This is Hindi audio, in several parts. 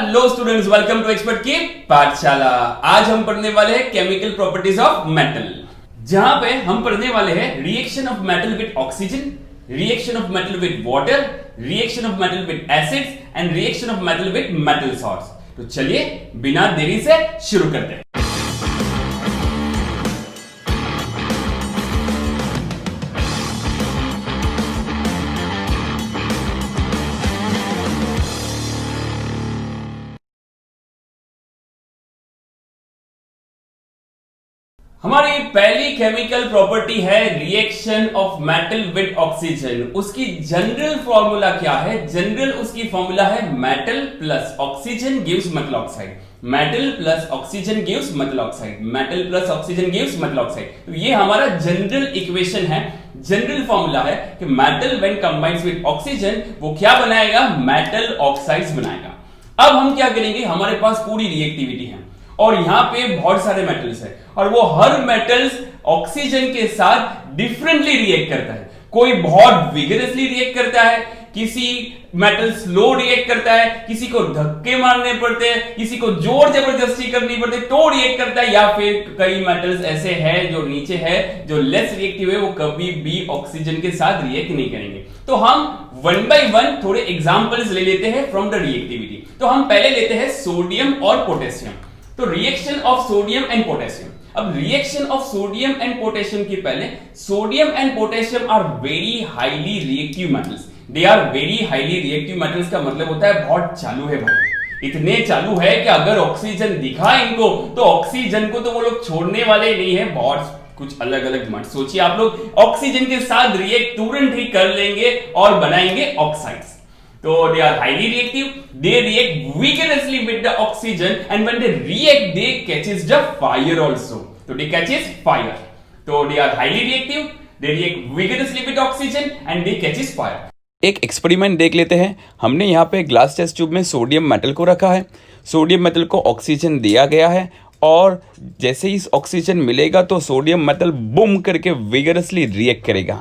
Hello students, welcome to expert की पाठशाला। आज हम पढ़ने वाले हैं केमिकल प्रॉपर्टीज ऑफ मेटल, जहां पे हम पढ़ने वाले हैं reaction of metal with oxygen, reaction of metal with water, reaction of metal with acids and reaction of metal with metal salts. तो चलिए बिना देरी से शुरू करते हैं। हमारी पहली केमिकल प्रॉपर्टी है reaction of metal with oxygen. उसकी जनरल फॉर्मूला क्या है? जनरल उसकी फॉर्मूला है metal plus oxygen gives metal oxide. Metal plus oxygen gives metal oxide. Metal plus oxygen gives metal oxide. तो ये हमारा जनरल इक्वेशन है, जनरल फॉर्मूला है कि metal when combines with oxygen वो क्या बनाएगा? मेटल ऑक्साइड्स बनाएगा। अब हम क्या करेंगे, हमारे पास पूरी रिएक्टिविटी है और यहां पे बहुत सारे मेटल्स हैं और वो हर मेटल्स ऑक्सीजन के साथ डिफरेंटली रिएक्ट करता है। कोई बहुत विगरसली रिएक्ट करता है, किसी मेटल स्लो रिएक्ट करता है, किसी को धक्के मारने पड़ते हैं, किसी को जोर जबरदस्ती करनी पड़ती है तो रिएक्ट करता है, या फिर कई मेटल्स ऐसे हैं जो नीचे है जो लेस रिएक्टिव है, वो कभी भी ऑक्सीजन के साथ रिएक्ट नहीं करेंगे। तो हम वन बाय वन थोड़े एग्जांपल्स ले लेते हैं फ्रॉम द रिएक्टिविटी। तो हम पहले लेते हैं सोडियम और पोटेशियम। तो reaction of sodium and potassium. अब reaction of sodium and potassium की पहले, sodium and potassium are very highly reactive metals. They are very highly reactive metals का मतलब होता है बहुत चालू है भाई। इतने चालू है कि अगर ऑक्सीजन दिखा इनको तो ऑक्सीजन को तो वो लोग छोड़ने वाले नहीं है। बहुत कुछ अलग अलग मत सोचिए आप लोग, ऑक्सीजन के साथ रिएक्ट तुरंत ही कर लेंगे और बनाएंगे oxides. So they are highly reactive. They react vigorously with the oxygen, and when they react, they catches the fire also. So they catches fire. So they are highly reactive. They react vigorously with oxygen, and they catches fire. एक एक्सपेरिमेंट देख लेते हैं। हमने यहाँ पे ग्लास टेस्ट ट्यूब में सोडियम मेटल को रखा है। सोडियम मेटल को ऑक्सीजन दिया गया है और जैसे ही ऑक्सीजन मिलेगा तो सोडियम मेटल बूम करके विगरसली रिएक्ट करेगा।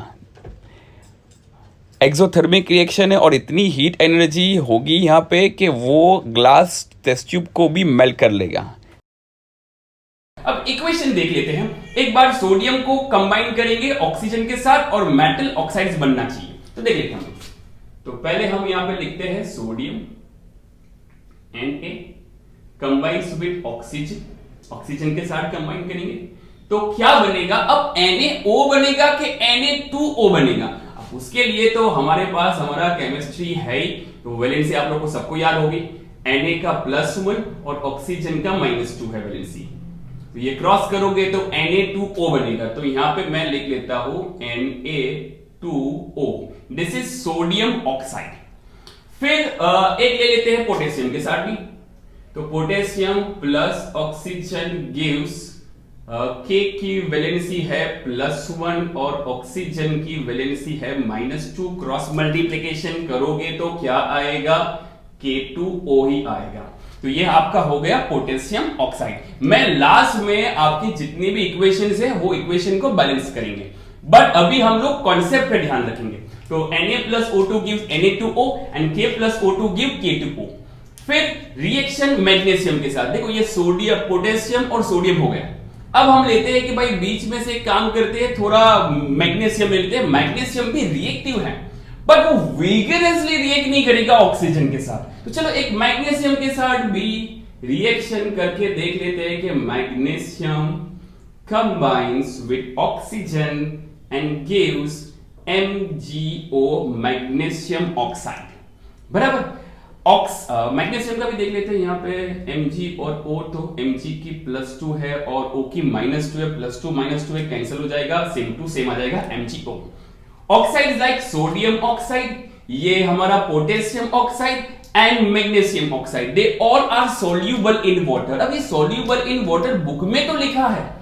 एक्सोथर्मिक रिएक्शन है और इतनी हीट एनर्जी होगी यहाँ पे कि वो ग्लास टेस्ट ट्यूब को भी मेल्ट कर लेगा। अब इक्वेशन देख लेते हैं। एक बार सोडियम को कंबाइन करेंगे ऑक्सीजन के साथ और मेटल ऑक्साइड्स बनना चाहिए। तो देख लेते हैं। तो पहले हम यहाँ पे लिखते हैं sodium Na combines with oxygen, oxygen के साथ कंबाइन करेंगे तो क्या बनेगा? अब NaO बनेगा कि Na2O बनेगा? उसके लिए तो हमारे पास हमारा केमिस्ट्री है ही, तो वैलेंसी आप लोगों को सबको याद होगी। Na का +1 और ऑक्सीजन का -2 है वैलेंसी। तो ये क्रॉस करोगे तो Na2O बनेगा। तो यहां पे मैं लिख लेता हूं Na2O। This is sodium oxide. फिर एक ले लेते हैं पोटेशियम के साथ भी। तो potassium plus oxygen gives K की वैलेंसी है +1 और ऑक्सीजन की वैलेंसी है -2। क्रॉस मल्टीप्लिकेशन करोगे तो क्या आएगा? K2O ही आएगा। तो ये आपका हो गया पोटेशियम ऑक्साइड। मैं लास्ट में आपकी जितनी भी इक्वेशंस है वो इक्वेशन को बैलेंस करेंगे, बट अभी हम लोग कॉन्सेप्ट पे ध्यान रखेंगे। तो Na+O2 gives Na2O and K+O2 give K2O। फिर रिएक्शन मैग्नीशियम के साथ, देखो ये सोडियम, पोटेशियम और सोडियम हो गया। अब हम लेते हैं कि भाई बीच में से काम करते हैं, थोड़ा मैग्नीशियम लेते हैं। मैग्नीशियम भी रिएक्टिव है बट वो विगरसली रिएक्ट नहीं करेगा ऑक्सीजन के साथ। तो चलो एक मैग्नीशियम के साथ भी रिएक्शन करके देख लेते हैं कि magnesium combines with oxygen and gives MgO, magnesium oxide. बराबर। मैग्नीशियम का भी देख लेते हैं। यहाँ पे Mg और O, तो Mg की +2 है और O की -2 है। +2 -2 है, कैंसिल हो जाएगा, सेम टू सेम आ जाएगा MgO। Oxide like sodium oxide, ये हमारा potassium oxide and magnesium oxide, they all are soluble in water. अब ये सोल्यूबल इन वाटर बुक में तो लिखा है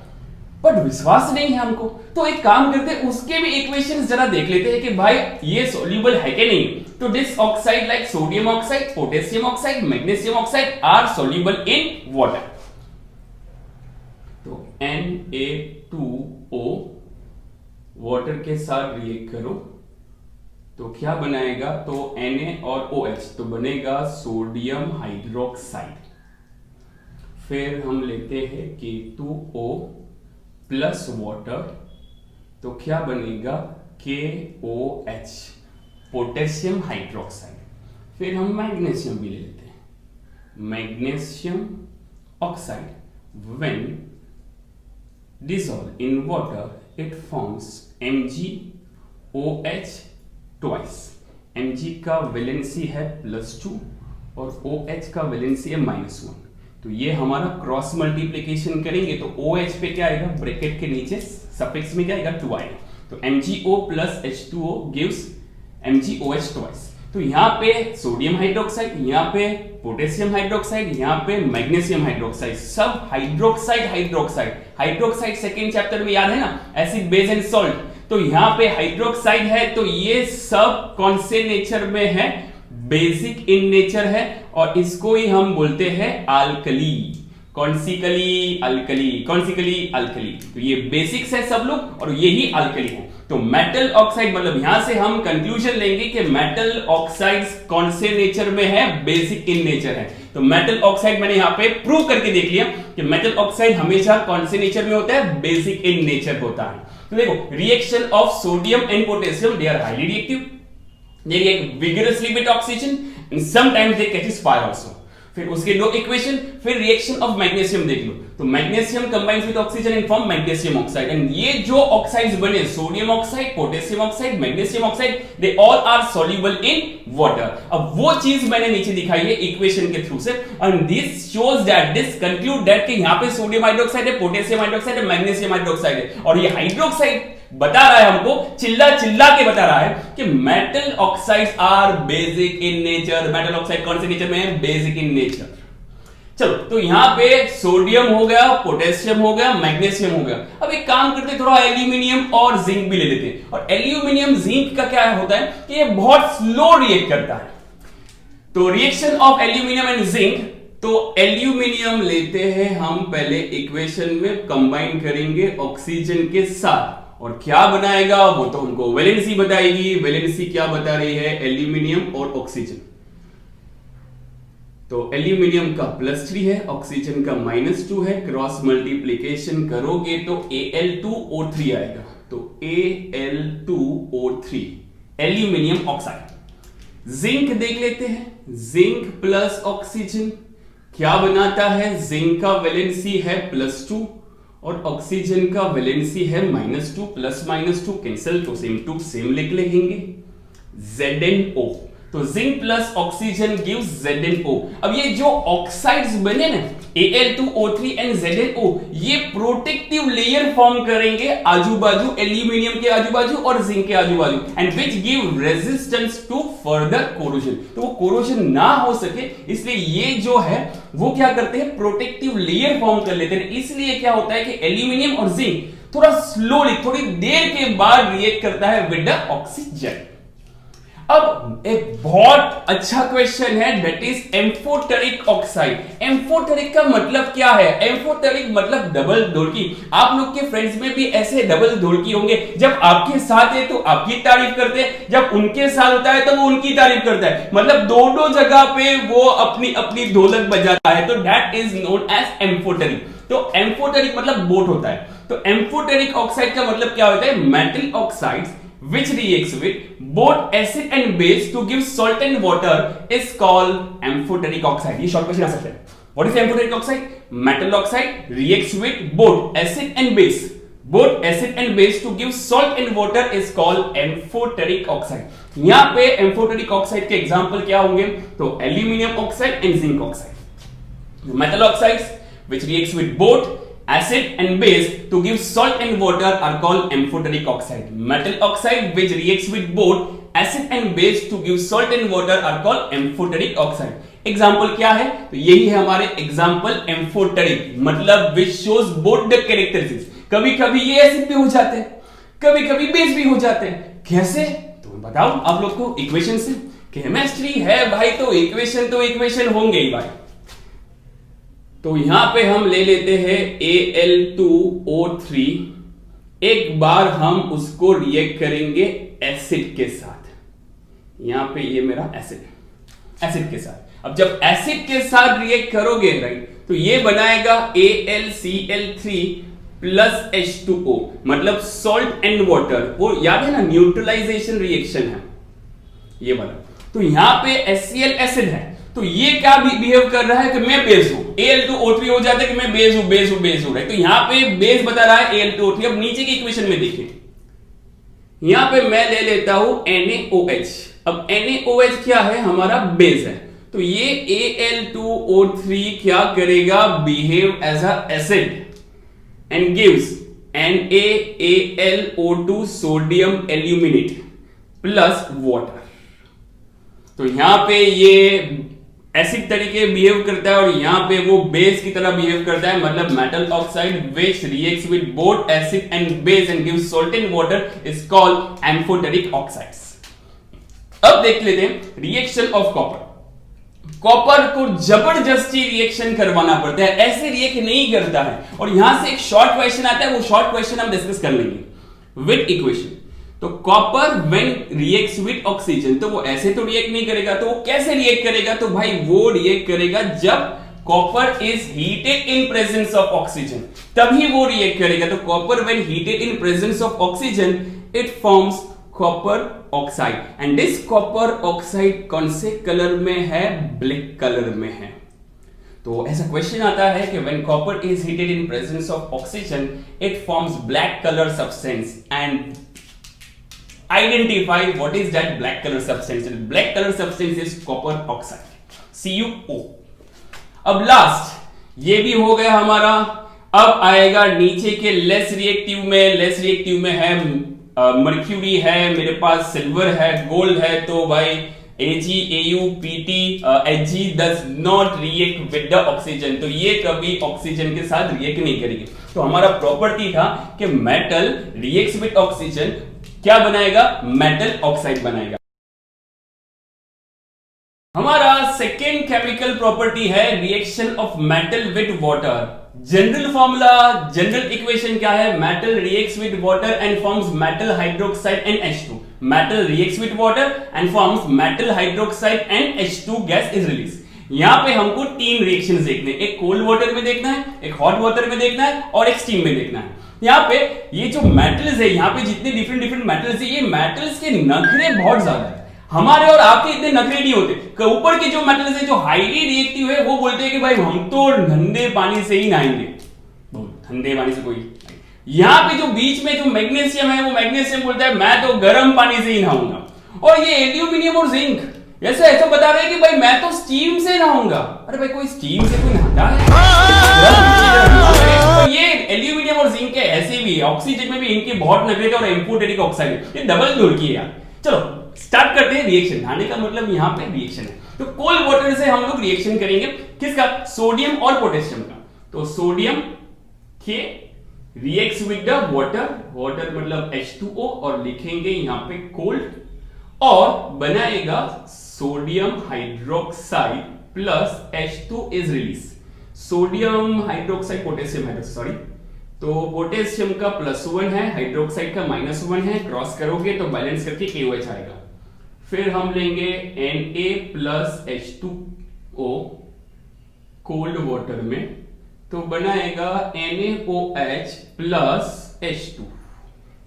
बट विश्वास नहीं है हमको, तो एक काम करते हैं उसके भी इक्वेशंस जरा देख लेते हैं कि भाई ये सोल्यूबल है कि नहीं। तो this oxide like sodium oxide, potassium oxide, magnesium oxide are soluble in water. तो Na2O वाटर के साथ रिएक्ट करो तो क्या बनाएगा, तो Na और OH तो बनेगा सोडियम हाइड्रोक्साइड। फिर हम लेते हैं K2O प्लस वाटर, तो क्या बनेगा KOH पोटेशियम हाइड्रोक्साइड। फिर हम मैग्नीशियम भी ले लेते हैं, magnesium oxide when dissolved in water it forms MgOH twice। Mg का वैलेंसी है +2 और OH का वैलेंसी है -1। तो ये हमारा क्रॉस मल्टीप्लिकेशन करेंगे तो OH पे क्या आएगा, ब्रैकेट के नीचे सफिक्स में क्या आएगा 2 आएगा, तो MgO plus H2O gives MgOH twice। तो यहाँ पे सोडियम हाइड्रोक्साइड, यहाँ पे पोटेशियम हाइड्रोक्साइड, यहाँ पे मैग्नीशियम हाइड्रोक्साइड, सब hydroxide hydroxide. Hydroxide second chapter में याद है ना, एसिड बेस एंड सॉल्ट। तो यहाँ पे हाइड्रोक्साइड है, तो ये सब कौन से नेचर में है, बेसिक इन नेचर है, और इसको ही हम बोलते हैं अल्कली। कौन सी कली, अल्कली। कौन सी कली, अल्कली। तो ये बेसिक्स है सब लोग, और यही अल्कली है। तो मेटल ऑक्साइड मतलब यहां से हम कंक्लूजन लेंगे कि मेटल ऑक्साइड्स कौन से नेचर में है, बेसिक इन नेचर है। तो मेटल ऑक्साइड मैंने यहां पे प्रूव करके देख लिया कि मेटल ऑक्साइड हमेशा कौन से नेचर में होता है, बेसिक इन नेचर होता है। तो देखो reaction of sodium and potassium, they are highly reactive, they react vigorously with oxygen and sometimes they catches fire also। फिर उसके दो इक्वेशन, फिर रिएक्शन ऑफ मैग्नीशियम देख लो, तो magnesium combines with oxygen and form magnesium oxide, and ये जो ऑक्साइड्स बने, sodium oxide, potassium oxide, magnesium oxide, they all are soluble in water. अब वो चीज मैंने नीचे दिखाई है इक्वेशन के थ्रू से, and this shows that, this conclude that कि यहां पे सोडियम हाइड्रोक्साइड है, पोटेशियम हाइड्रोक्साइड है, मैग्नीशियम हाइड्रोक्साइड है, और ये हाइड्रोक्साइड बता रहा है हमको, चिल्ला चिल्ला के बता रहा है कि metal oxides are basic in nature. Metal oxide कौन से नेचर में है, बेसिक इन नेचर। चलो, तो यहां पे सोडियम हो गया, पोटेशियम हो गया, मैग्नीशियम हो गया। अब एक काम करते हैं, थोड़ा एल्यूमिनियम और जिंक भी ले लेते हैं। और एल्यूमिनियम जिंक का क्या होता है कि ये बहुत स्लो रिएक्ट करता है। तो reaction of aluminium and zinc, तो एल्यूमिनियम लेते हैं हम पहले इक्वेशन में, कंबाइन करेंगे ऑक्सीजन के साथ, और क्या बनाएगा वो तो हमको वैलेंसी बताएगी। वैलेंसी क्या बता रही है, एल्यूमिनियम और ऑक्सीजन। तो एल्यूमिनियम का +3 है, ऑक्सीजन का -2 है, क्रॉस मल्टीप्लिकेशन करोगे तो Al2O3 आएगा, तो Al2O3 एल्यूमिनियम ऑक्साइड। जिंक देख लेते हैं, जिंक प्लस ऑक्सीजन क्या बनाता है, जिंक का वैलेंसी है +2 और ऑक्सीजन का वैलेंसी है -2, प्लस -2 कैंसिल, तो सेम टू सेम लिख लेंगे, ZnO। तो zinc plus oxygen gives ZnO। अब ये जो ऑक्साइड्स बने ना, Al2O3 एंड ZnO, ये प्रोटेक्टिव लेयर फॉर्म करेंगे आजू बाजू, एल्यूमिनियम के आजू बाजू और जिंक के आजू बाजू, and which give resistance to further corrosion. तो वो कोरोजन ना हो सके, इसलिए ये जो है वो क्या करते हैं, प्रोटेक्टिव लेयर फॉर्म कर लेते हैं। इसलिए क्या होता है कि एल्यूमिनियम और जिंक थोड़ा स्लोली, थोड़ी देर के बाद रिएक्ट करता है विद द ऑक्सीजन। अब एक बहुत अच्छा क्वेश्चन है, that is amphoteric oxide. Amphoteric का मतलब क्या है, एम्फोटेरिक मतलब डबल ढोलकी। आप लोग के फ्रेंड्स में भी ऐसे डबल ढोलकी होंगे, जब आपके साथ है तो आपकी तारीफ करते हैं, जब उनके साथ होता है तो वो उनकी तारीफ करता है, मतलब दोनों जगह पे वो अपनी अपनी ढोलक बजाता है, तो that is known as amphoteric. तो एम्फोटेरिक मतलब बोट होता है। तो एम्फोटेरिक ऑक्साइड का मतलब क्या होता है, metal oxides which reacts with both acid and base to give salt and water is called amphoteric oxide। ये शॉर्ट क्वेश्चन आ सकता है। What is amphoteric oxide? Metal oxide reacts with both acid and base, both acid and base to give salt and water is called amphoteric oxide। यहाँ पे amphoteric oxide के एग्जाम्पल क्या होंगे, तो aluminium oxide and zinc oxide। Metal oxides which reacts with both acid and base to give salt and water are called amphoteric oxide। Metal oxide which reacts with both acid and base to give salt and water are called amphoteric oxide। Example क्या है, तो यही है हमारे एग्जाम्पल, एम्फोटेरिक मतलब which shows both the characteristics। कभी कभी ये एसिड भी हो जाते हैं, कभी कभी बेस भी हो जाते हैं। कैसे, तो बताओ आप लोग को इक्वेशन से। केमिस्ट्री है भाई, तो इक्वेशन होंगे ही भाई। तो यहां पे हम ले लेते हैं Al2O3, एक बार हम उसको रिएक्ट करेंगे एसिड के साथ। यहां पे ये मेरा एसिड के साथ। अब जब एसिड के साथ रिएक्ट करोगे राइट, तो ये बनाएगा AlCl3 प्लस H2O, मतलब सॉल्ट एंड वाटर। वो याद है ना, न्यूट्रलाइजेशन रिएक्शन है ये वाला। तो यहां पे HCl एसिड है, तो ये क्या बिहेव कर रहा है कि मैं बेस हूं, Al2O3 हो जाता है कि मैं बेस हूं राइट। तो यहां पे बेस बता रहा है Al2O3। अब नीचे की इक्वेशन में देखिए, यहां पे मैं ले लेता हूं NaOH। अब NaOH क्या है, हमारा बेस है, तो ये Al2O3 क्या करेगा, behave as a acid and gives NaAlO2 sodium aluminate plus water। तो यहां पे ये एसिड तरीके बिहेव करता है और यहां पे वो बेस की तरह बिहेव करता है, मतलब metal oxide which reacts with both acid and base and gives salt and water is called amphoteric oxides। अब देख लेते हैं रिएक्शन ऑफ कॉपर। कॉपर को जबरदस्ती रिएक्शन करवाना पड़ता है, ऐसे रिएक्ट नहीं करता है। और यहां से एक शॉर्ट क्वेश्चन आता है, वो शॉर्ट क्वेश्चन हम डिस्कस कर लेंगे विद इक्वेशन। तो copper when reacts with oxygen, तो वो ऐसे तो रिएक्ट नहीं करेगा, तो वो कैसे रिएक्ट करेगा, तो भाई वो रिएक्ट करेगा जब copper is heated in presence of oxygen, तभी वो रिएक्ट करेगा। तो copper when heated in presence of oxygen it forms copper oxide, and this copper oxide कौन से कलर में है, ब्लैक कलर में है। तो ऐसा क्वेश्चन आता है कि when copper is heated in presence of oxygen it forms black colour substance, and identify what is that black colour substance. Black colour substance is copper oxide, CuO। अब लास्ट ये भी हो गया हमारा। अब आएगा नीचे के लेस रिएक्टिव में है मर्क्यूरी है, मेरे पास सिल्वर है, गोल्ड है। तो भाई AgAuPt Hg does not react with the oxygen, तो ये कभी ऑक्सीजन के साथ रिएक्ट नहीं करेगी। तो हमारा प्रॉपर्टी था कि मेटल रिएक्ट्स विद ऑक्सीजन, क्या बनाएगा, मेटल ऑक्साइड बनाएगा। हमारा सेकेंड केमिकल प्रॉपर्टी है reaction of metal with water. General formula, general equation क्या है, metal reacts with water and forms metal hydroxide and H2। Metal reacts with water and forms metal hydroxide and H2 gas is release. यहां पे हमको तीन रिएक्शंस देखने, एक कोल्ड वाटर में देखना है, एक हॉट वाटर में देखना है और एक स्टीम में देखना है। यहाँ पे ये जो मेटल्स है, यहाँ पे जितने डिफरेंट मेटल्स है, ये मेटल्स के नखरे बहुत ज्यादा है। हमारे और आपके इतने नखरे नहीं होते। ऊपर के जो मेटल्स है जो हाईली रिएक्टिव है, वो बोलते हैं कि भाई हम तो ठंडे पानी से ही नहाएंगे, ठंडे पानी से कोई। यहाँ पे जो बीच में जो मैग्नीशियम है, वो मैग्नीशियम बोलता है मैं तो गर्म पानी से ही नहाऊंगा। और ये एल्यूमिनियम और जिंक ऐसा बता रहे हैं कि भाई मैं तो स्टीम से नहाऊंगा। अरे भाई कोई स्टीम से कोई नहाता है? तो ये एल्यूमिनियम और जिंक के ऐसे भी, ऑक्सीजन में भी इनके बहुत नखरे थे और एम्फोटेरिक ऑक्साइड, ये डबल जोड़ की है यार। चलो स्टार्ट करते हैं रिएक्शन। नहाने का मतलब यहाँ पे रिएक्शन है। तो कोल्ड वाटर से हम लोग रिएक्शन करेंगे, किसका, सोडियम और पोटेशियम का। तो सोडियम के reacts with the water, water मतलब H2O, और लिखेंगे यहाँ पे कोल्ड, और बनाएगा sodium hydroxide plus H2 is release. Sodium hydroxide, potassium hydroxide, sorry, तो पोटेशियम का +1 है, हाइड्रोक्साइड का -1 है, क्रॉस करोगे तो बैलेंस करके KOH आएगा। फिर हम लेंगे Na plus H2O cold water में, तो बनाएगा NaOH प्लस H2।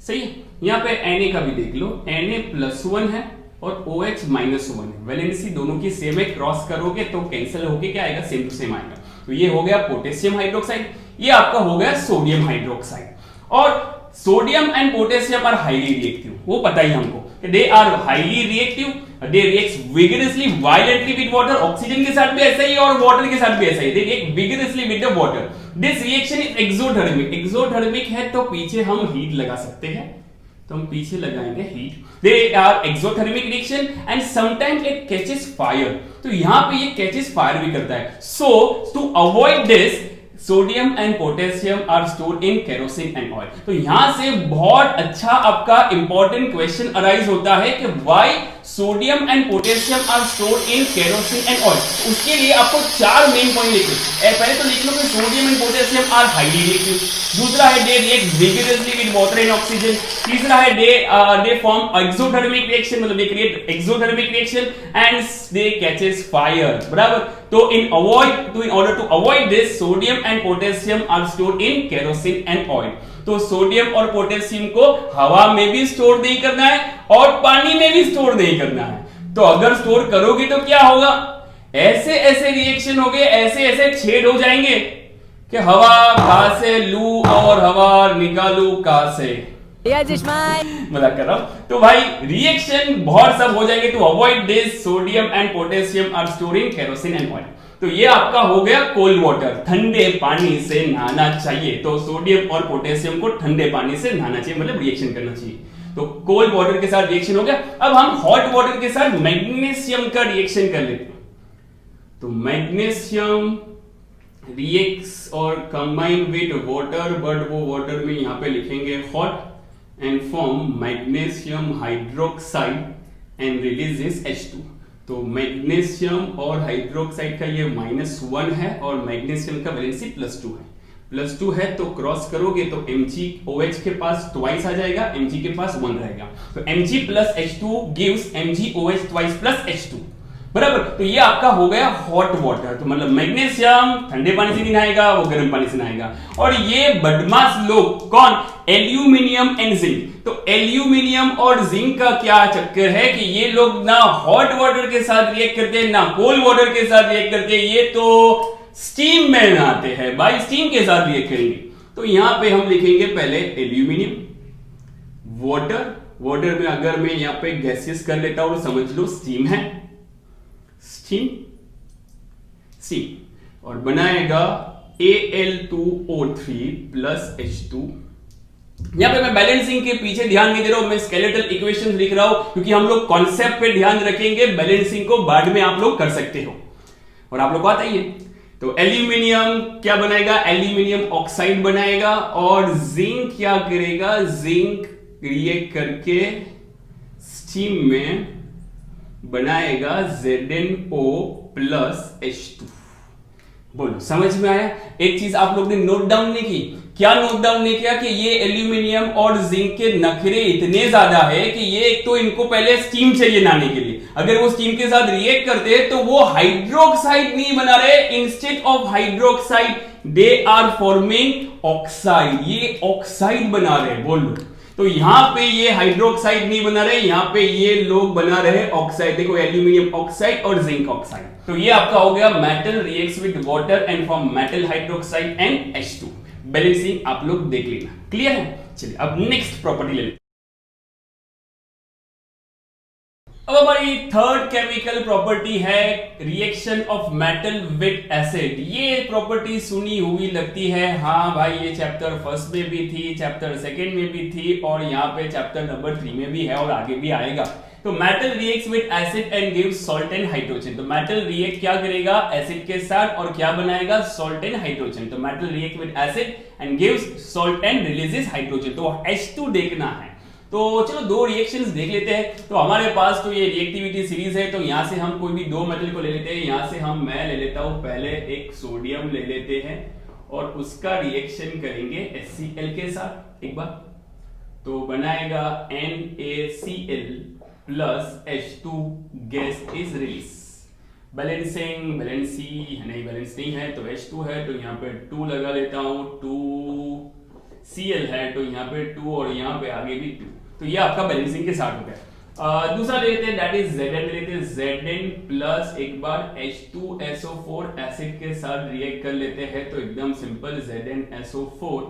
सही है, यहां पे Na का भी देख लो, Na +1 है और OH -1 है, वैलेंसी दोनों की सेम है, क्रॉस करोगे तो कैंसिल होके क्या आएगा, सेम टू सेम आएगा। तो ये हो गया पोटेशियम हाइड्रोक्साइड, ये आपका हो गया सोडियम हाइड्रोक्साइड। और sodium and potassium are highly reactive, वो पता ही हमको, they are highly reactive, they reacts vigorously violently with water. Oxygen के साथ भी ऐसा ही और वाटर के साथ भी ऐसा ही, they react vigorously with the water. This reaction is exothermic, exothermic है तो पीछे हम हीट लगा सकते हैं, तो हम पीछे लगाएंगे heat. They are exothermic reaction and sometimes it catches fire, तो यहां पे ये कैचेस फायर भी करता है। So to avoid this sodium and potassium are stored in kerosene and oil. तो यहां से बहुत अच्छा आपका इंपॉर्टेंट क्वेश्चन अराइज होता है कि why sodium and potassium are stored in kerosene and oil. उसके लिए आपको 4 मेन पॉइंट लिखने, पहले तो लिख लो कि sodium and potassium are highly reactive, दूसरा है they react vigorously with water and oxygen, तीसरा है दे फॉर्म एक्सोथर्मिक रिएक्शन, मतलब they create exothermic reaction and they catches fire, बराबर। तो in order to avoid this, sodium and potassium are stored in kerosene and oil। तो सोडियम और पोटेशियम को हवा में भी स्टोर नहीं करना है और पानी में भी स्टोर नहीं करना है। तो अगर स्टोर करोगे तो क्या होगा, ऐसे ऐसे रिएक्शन हो गए, ऐसे ऐसे छेद हो जाएंगे कि हवा कहां से लू और हवा निकालू कहां से, मजाक कर रहा हूं। तो भाई रिएक्शन बहुत सब हो जाएंगे। To avoid this, sodium and potassium are stored in kerosene and oil. तो ये आपका हो गया कोल्ड वाटर, ठंडे पानी से नहाना चाहिए। तो सोडियम और पोटेशियम को ठंडे पानी से नहाना चाहिए, मतलब रिएक्शन करना चाहिए। तो कोल्ड वाटर के साथ रिएक्शन हो गया। अब हम हॉट वाटर के साथ मैग्नीशियम का रिएक्शन कर लेते हैं। तो मैग्नीशियम रिएक्ट्स और कंबाइन विद वाटर, बट वो वाटर में यहां पे लिखेंगे hot and form magnesium hydroxide and releases H2। तो मैग्नीशियम और हाइड्रोक्साइड का ये -1 है और मैग्नीशियम का वैलेंसी +2 है। +2 है तो क्रॉस करोगे तो MgOH के पास ट्वाइस आ जाएगा, Mg के पास 1 रहेगा। तो Mg plus H2 gives MgOH twice plus H2, बराबर। तो ये आपका हो गया हॉट वाटर। तो मतलब मैग्नीशियम ठंडे पानी से नहीं नहाएगा, वो गर्म पानी से नहाएगा। और ये बदमाश लोग कौन, एल्यूमिनियम एंड जिंक। तो एल्यूमिनियम और जिंक का क्या चक्कर है कि ये लोग ना हॉट वाटर के साथ रिएक्ट करते हैं ना कोल्ड वाटर के साथ रिएक्ट करते हैं, ये तो स्टीम में नहाते हैं भाई, स्टीम के साथ रिएक्ट करेंगे। तो यहां पे हम लिखेंगे पहले एल्यूमिनियम, वाटर, वाटर में अगर मैं यहां पे गैसेस कर लेता हूं तो समझ लो स्टीम है, स्टीम और बनाएगा Al2O3 plus H2। यहां पे मैं बैलेंसिंग के पीछे ध्यान नहीं दे रहा हूं, मैं स्केलेटल इक्वेशंस लिख रहा हूं क्योंकि हम लोग कॉन्सेप्ट पे ध्यान रखेंगे, बैलेंसिंग को बाद में आप लोग कर सकते हो और आप लोग को आता ही है। तो एल्यूमिनियम क्या बनाएगा, एल्यूमिनियम ऑक्साइड बनाएगा और जिंक क्या करेगा, जिंक रिएक्ट करके स्टीम में बनाएगा ZnO plus H2। बोलो समझ में आया। एक चीज आप लोग ने नोट डाउन नहीं की, क्या नोट डाउन नहीं किया कि ये एल्यूमिनियम और जिंक के नखरे इतने ज्यादा है कि ये एक तो इनको पहले स्टीम चाहिए नहाने के लिए, अगर वो स्टीम के साथ रिएक्ट करते तो वो हाइड्रोक्साइड नहीं बना रहे, instead of hydroxide they are forming oxide, ये ऑक्साइड बना रहे। बोलो तो यहां पे ये हाइड्रोक्साइड नहीं बना रहे, यहां पे ये लोग बना रहे ऑक्साइड। देखो एल्यूमिनियम ऑक्साइड और जिंक ऑक्साइड। तो ये आपका हो गया metal reacts with water and form metal hydroxide and H2। Balancing आप लोग देख लेना, क्लियर है। चलिए अब नेक्स्ट प्रॉपर्टी ले लेते। अब हमारी थर्ड केमिकल प्रॉपर्टी है reaction of metal with acid. ये प्रॉपर्टी सुनी हुई लगती है, हाँ भाई ये चैप्टर फर्स्ट में भी थी, चैप्टर सेकंड में भी थी और यहाँ पे चैप्टर नंबर 3 में भी है और आगे भी आएगा। तो metal reacts with acid and gives salt and hydrogen. तो मेटल रिएक्ट क्या करेगा एसिड के साथ और क्या बनाएगा, सॉल्ट एंड हाइड्रोजन। तो metal react with acid and gives salt and releases hydrogen. तो H2 देखना है। तो चलो दो रिएक्शंस देख लेते हैं। तो हमारे पास तो ये रिएक्टिविटी सीरीज है, तो यहां से हम कोई भी दो मेटल को ले लेते हैं। यहां से मैं ले लेता हूं पहले एक सोडियम ले लेते हैं और उसका रिएक्शन करेंगे HCl के साथ एक बार। तो बनाएगा NaCl plus H2 gas is release. Balancing valency नहीं, बैलेंस नहीं है तो H2 है तो यहाँ पे 2 लगा लेता हूं, 2Cl है तो यहाँ पे 2 और यहाँ पे आगे भी 2। तो ये आपका बैलेंसिंग के साथ हो गया। दूसरा ले लेते हैं दैट इज Zn ले लेते हैं। Zn प्लस एक बार H2SO4 एसिड के साथ रिएक्ट कर लेते हैं तो एकदम simple ZnSO4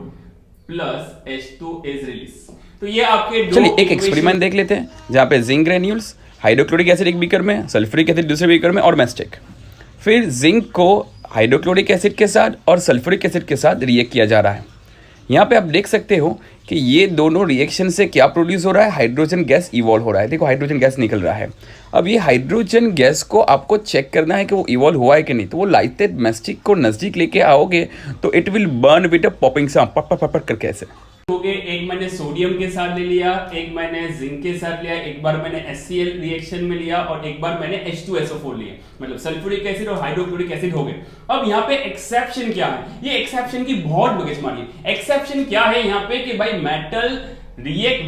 plus H2 is release. तो ये आपके दो। चलिए एक एक्सपेरिमेंट देख लेते हैं जहाँ पे जिंक ग्रेन्यूल्स, हाइड्रोक्लोरिक एसिड एक बीकर में, सल्फ्यूरिक एसिड दूसरे बीकर में और मैस्टिक। फिर जिंक को हाइड्रोक्लोरिक एसिड के साथ और सल्फ्यूरिक एसिड के साथ रिएक्ट किया जा रहा है। यहाँ पे आप देख सकते हो कि ये दोनों रिएक्शन से क्या प्रोड्यूस हो रहा है, हाइड्रोजन गैस इवॉल्व हो रहा है। देखो हाइड्रोजन गैस निकल रहा है। अब ये हाइड्रोजन गैस को आपको चेक करना है कि वो इवॉल्व हुआ है कि नहीं। तो वो लाइटेड मैस्टिक को नज़दीक लेके आओगे तो it will burn with a popping sound, पप पप पप करके ऐसे। हो गए, एक मैंने सोडियम के साथ ले लिया, एक मैंने जिंक के साथ लिया, एक बार मैंने HCl रिएक्शन में लिया और एक बार मैंने H2SO4 लिया, मतलब सल्फ्यूरिक एसिड और हाइड्रोक्लोरिक एसिड हो गए। अब यहाँ पे एक्सेप्शन क्या है, ये एक्सेप्शन की बहुत बगेशमारी है। एक्सेप्शन क्या है यहाँ पे कि भाई metal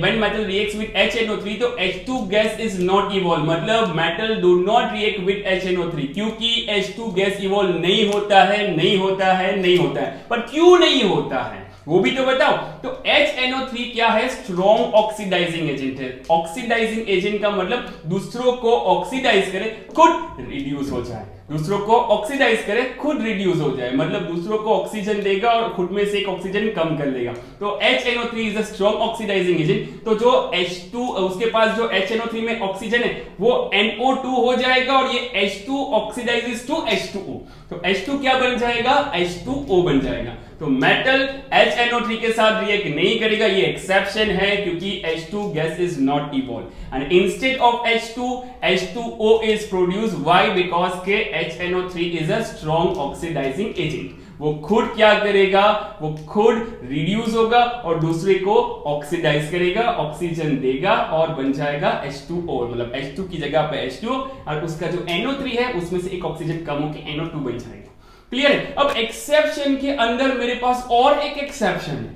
when metal reacts with HNO3 तो H2 gas is not evolve, मतलब metal do not react with HNO3 क्योंकि H2 gas evolve नहीं होता है। पर क्यों नहीं होता है वो भी तो बताओ। तो HNO3 क्या है, स्ट्रॉन्ग ऑक्सीडाइजिंग एजेंट है। ऑक्सीडाइजिंग एजेंट का मतलब दूसरों को ऑक्सीडाइज करे खुद रिड्यूस हो जाए, दूसरों को ऑक्सीडाइज करे खुद रिड्यूस हो जाए, मतलब दूसरों को ऑक्सीजन देगा और खुद में से एक ऑक्सीजन कम कर लेगा। तो HNO3 is a strong oxidising agent. तो जो H2 उसके पास जो HNO3 में ऑक्सीजन है वो NO2 हो जाएगा और ये H2 ऑक्सीडाइजेस टू H2O, तो H2 क्या बन जाएगा, H2O बन जाएगा। तो मेटल HNO3 के साथ रिएक्ट नहीं करेगा, ये एक्सेप्शन है क्योंकि H2 gas is not evolve and instead of H2 H2O is produce. Why, because के HNO3 is a strong oxidising agent. वो खुद क्या करेगा, वो खुद रिड्यूस होगा और दूसरे को ऑक्सीडाइज करेगा, ऑक्सीजन देगा और बन जाएगा H2O, मतलब H2 की जगह पे H2 और उसका जो NO3 है उसमें से एक ऑक्सीजन कम होकर NO2 बन जाएगा। क्लियर है। अब एक्सेप्शन के अंदर मेरे पास और एक एक्सेप्शन है।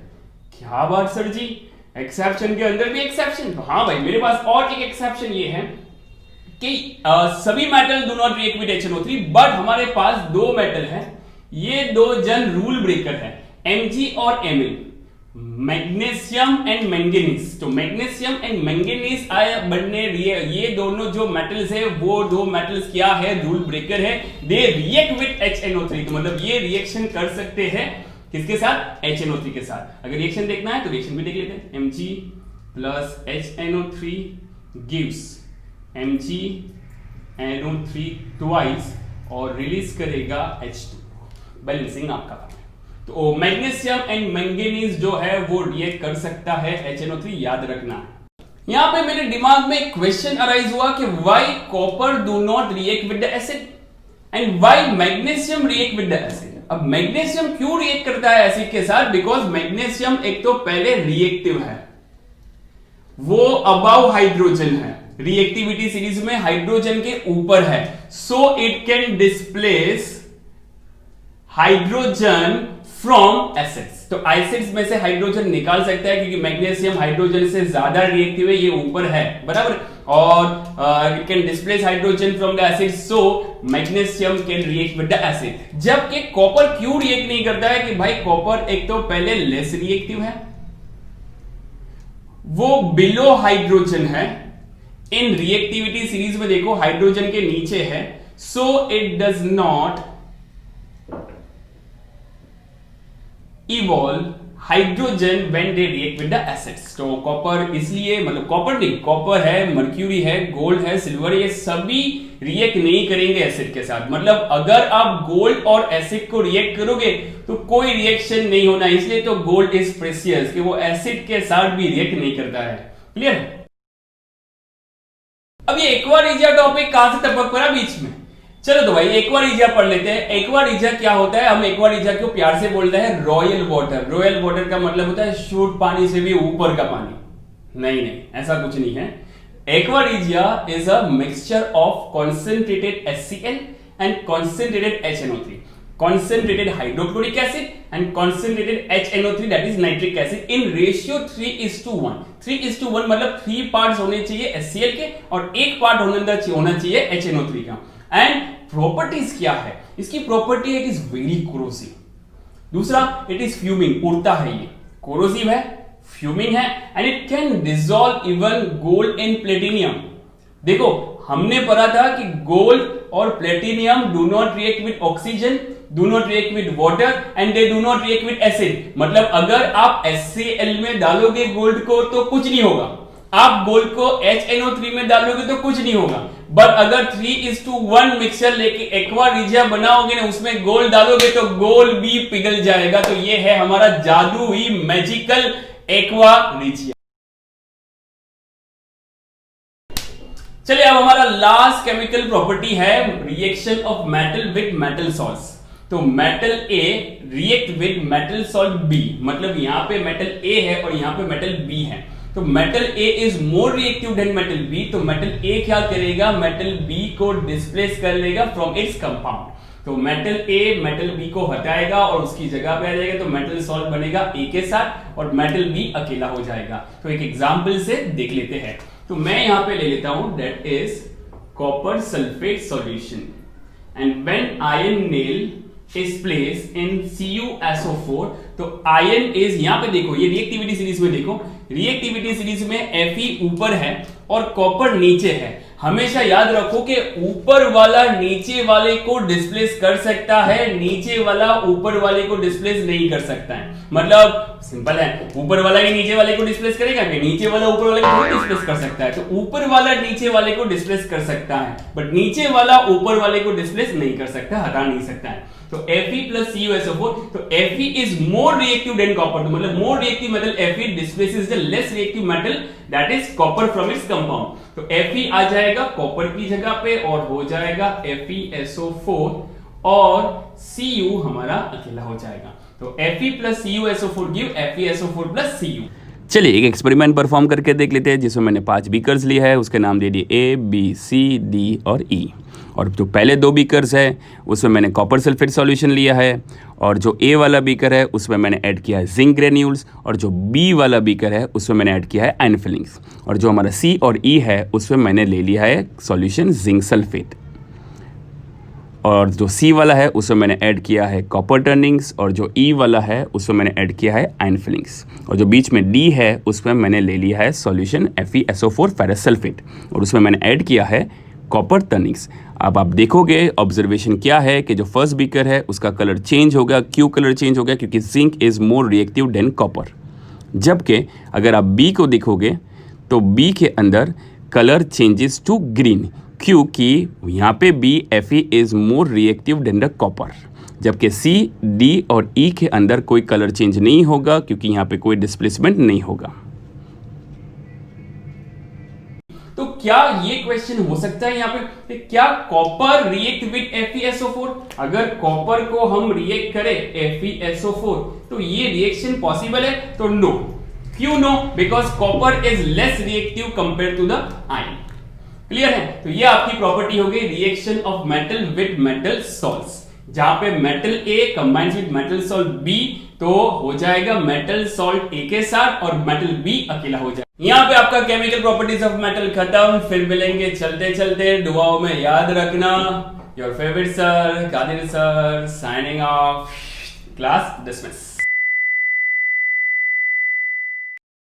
क्या बात सर जी, एक्सेप्शन के अंदर भी एक्सेप्शन? तो हाँ भाई, मेरे पास और एक एक्सेप्शन ये है कि सभी metal do not react with HNO3 but हमारे पास दो मेटल है, ये दो जन रूल ब्रेकर है, Mg और Ml, मैग्नीशियम एंड मैंगनीज। तो मैग्नीशियम एंड मैंगनीज बनने ये दोनों जो मेटल्स है वो दो मेटल्स क्या है, रूल ब्रेकर है, दे रिएक्ट विद HNO3। तो मतलब ये रिएक्शन कर सकते हैं किसके साथ, HNO3 के साथ। अगर रिएक्शन देखना है तो रिएक्शन भी देख लेते हैं। Mg plus HNO3 gives MgNO3 twice और रिलीज करेगा H2, बैलेंसिंग आपका काम है। तो मैग्नीशियम एंड मैंगनीज जो है वो रिएक्ट कर सकता है HNO3, याद रखना है। यहां पे मेरे दिमाग में एक क्वेश्चन अराइज हुआ कि why copper do not react with the acid and why magnesium react with the acid. अब मैग्नीशियम क्यों रिएक्ट करता है एसिड के साथ, बिकॉज मैग्नीशियम एक तो पहले रिएक्टिव है, वो अबव हाइड्रोजन है, रिएक्टिविटी सीरीज में हाइड्रोजन के ऊपर है, so it can displace hydrogen from acids. तो एसिड्स में से हाइड्रोजन निकाल सकता है क्योंकि मैग्नीशियम हाइड्रोजन से ज्यादा रिएक्टिव है, ये ऊपर है, बराबर, और it can displace hydrogen from the acid, so magnesium can react with the acid. जबकि कॉपर क्यों रिएक्ट नहीं करता है कि भाई कॉपर एक तो पहले लेस रिएक्टिव है, वो बिलो हाइड्रोजन है, इन रिएक्टिविटी सीरीज में देखो हाइड्रोजन के नीचे है, so it does not evolve hydrogen when they react with the acids। तो कॉपर इसलिए, मतलब कॉपर नहीं, कॉपर है, मर्क्यूरी है, गोल्ड है, सिल्वर, ये सभी रिएक्ट नहीं करेंगे एसिड के साथ। मतलब अगर आप गोल्ड और एसिड को रिएक्ट करोगे तो कोई रिएक्शन नहीं होना, इसलिए तो गोल्ड इज प्रेशियस कि वो एसिड के साथ भी रिएक्ट नहीं करता है। क्लियर? अब ये एक्वारिजिया टॉपिक कहां से टपक पड़ा बीच में, चलो तो भाई एक्वारिजिया पढ़ लेते हैं। एक्वारिजिया क्या होता है, हम एक्वारिजिया को प्यार से बोलते हैं रॉयल वाटर। रॉयल वाटर का मतलब होता है शुद्ध पानी से भी ऊपर का पानी। नहीं, ऐसा कुछ नहीं है। Aqua regia is a mixture of concentrated HCl and concentrated HNO3, concentrated hydrochloric acid and concentrated HNO3 that is nitric acid in ratio 3:1। 3:1 मतलब 3 पार्ट्स होने चाहिए HCl के और 1 पार्ट होना चाहिए HNO3 का। एंड प्रॉपर्टीज क्या है इसकी, प्रॉपर्टी है इट इज वेरी कोरोसिव, दूसरा इट इज फ्यूमिंग, उड़ता है, ये कोरोसिव है, फ्यूमिंग है, and it can dissolve even gold and platinum. देखो हमने पढ़ा था कि गोल्ड और platinum do not react with oxygen, do not react with water and they do not react with acid. मतलब अगर आप HCl में डालोगे गोल्ड को तो कुछ नहीं होगा, आप गोल्ड को HNO3 में डालोगे तो कुछ नहीं होगा, बट अगर 3:1 मिक्सचर लेके एक्वारिजिया बनाओगे ना, उसमें गोल्ड डालोगे तो गोल्ड भी पिघल जाएगा। तो ये है हमारा जादुई मैजिकल एक्वारिजिया। चलिए अब हमारा लास्ट केमिकल प्रॉपर्टी है reaction of metal with metal salts. तो metal A react with metal salt B, मतलब यहां पे मेटल ए है और यहां पे मेटल बी है, तो metal A is more reactive than metal B, तो मेटल ए क्या करेगा, मेटल बी को डिस्प्लेस कर लेगा फ्रॉम इट्स कंपाउंड। तो मेटल ए मेटल बी को हटाएगा और उसकी जगह पे आ जाएगा, तो मेटल सॉल्ट बनेगा ए के साथ और मेटल बी अकेला हो जाएगा। तो एक एग्जांपल से देख लेते हैं। तो मैं यहां पे ले लेता हूं, that is copper sulphate solution, and when ion nail is place in CuSO4, तो आयन इज, यहां पे देखो ये रिएक्टिविटी सीरीज में देखो, रिएक्टिविटी सीरीज में Fe ऊपर है और कॉपर नीचे है। हमेशा याद रखो कि ऊपर वाला नीचे वाले को डिस्प्लेस कर सकता है, नीचे वाला ऊपर वाले को डिस्प्लेस नहीं कर सकता है। मतलब सिंपल है, ऊपर वाला ही नीचे वाले को डिस्प्लेस करेगा कि नीचे वाला ऊपर वाले को डिस्प्लेस कर सकता है? तो ऊपर वाला नीचे वाले को डिस्प्लेस कर सकता है, बट नीचे वाला ऊपर वाले को डिस्प्लेस नहीं कर सकता, हटा नहीं सकता है। तो Fe plus CuSO4, तो Fe is more reactive than copper, तो मतलब more reactive metal Fe displaces the less reactive metal that is copper from its compound। तो Fe आ जाएगा कॉपर की जगह पे और हो जाएगा FeSO4 और Cu हमारा अकेला हो जाएगा। तो Fe plus CuSO4 give FeSO4 plus Cu। चलिए एक एक्सपेरिमेंट परफॉर्म करके देख लेते हैं, जिसमें मैंने 5 बीकर्स लिए है, उसके नाम दे दिए A, B, C, D और E। और जो पहले 2 बीकर्स है उसमें मैंने कॉपर सल्फेट सॉल्यूशन लिया है, और जो A वाला बीकर है उसमें मैंने ऐड किया है जिंक ग्रेन्यूल्स, और जो B वाला बीकर है उसमें मैंने ऐड किया है आयन फिलिंग्स, और जो हमारा C और E है उसमें मैंने ले लिया है सॉल्यूशन जिंक सल्फेट, और जो C वाला है उसमें मैंने ऐड किया है कॉपर टर्निंग्स, और जो E वाला है उसमें मैंने ऐड किया है आयन फिलिंग्स, और जो बीच में D है उसमें मैंने ले लिया है सॉल्यूशन FeSO4 फेरस सल्फेट, और उसमें मैंने ऐड किया है कॉपर टर्निंग्स। अब आप देखोगे ऑब्जर्वेशन क्या है कि जो फर्स्ट बीकर है उसका कलर चेंज हो गया। क्यों कलर चेंज हो गया? क्योंकि zinc is more reactive than copper. जबकि अगर आप बी को देखोगे तो बी के अंदर कलर चेंजेस टू ग्रीन, क्योंकि यहाँ पे B Fe is more reactive than the copper, जबकि C, D और E के अंदर कोई कलर चेंज नहीं होगा क्योंकि यहाँ पे कोई डिस्प्लेसमेंट नहीं होगा। तो क्या ये क्वेश्चन हो सकता है यहाँ पे, क्या कॉपर रिएक्ट विद FeSO4? अगर कॉपर को हम रिएक्ट करें FeSO4 तो ये रिएक्शन पॉसिबल है? तो नो। क्यों no? Because copper is less reactive compare to the ion. Clear है? तो ये आपकी प्रॉपर्टी हो गई reaction of metal with metal salts, जहां पे metal A combines with metal salt B, तो हो जाएगा मेटल सॉल्ट A के साथ और मेटल B अकेला हो जाएगा। यहां पे आपका केमिकल प्रॉपर्टीज ऑफ मेटल खत्म। फिर मिलेंगे चलते चलते, दुआओं में याद रखना। Your favourite sir Kadir sir signing off, class dismiss.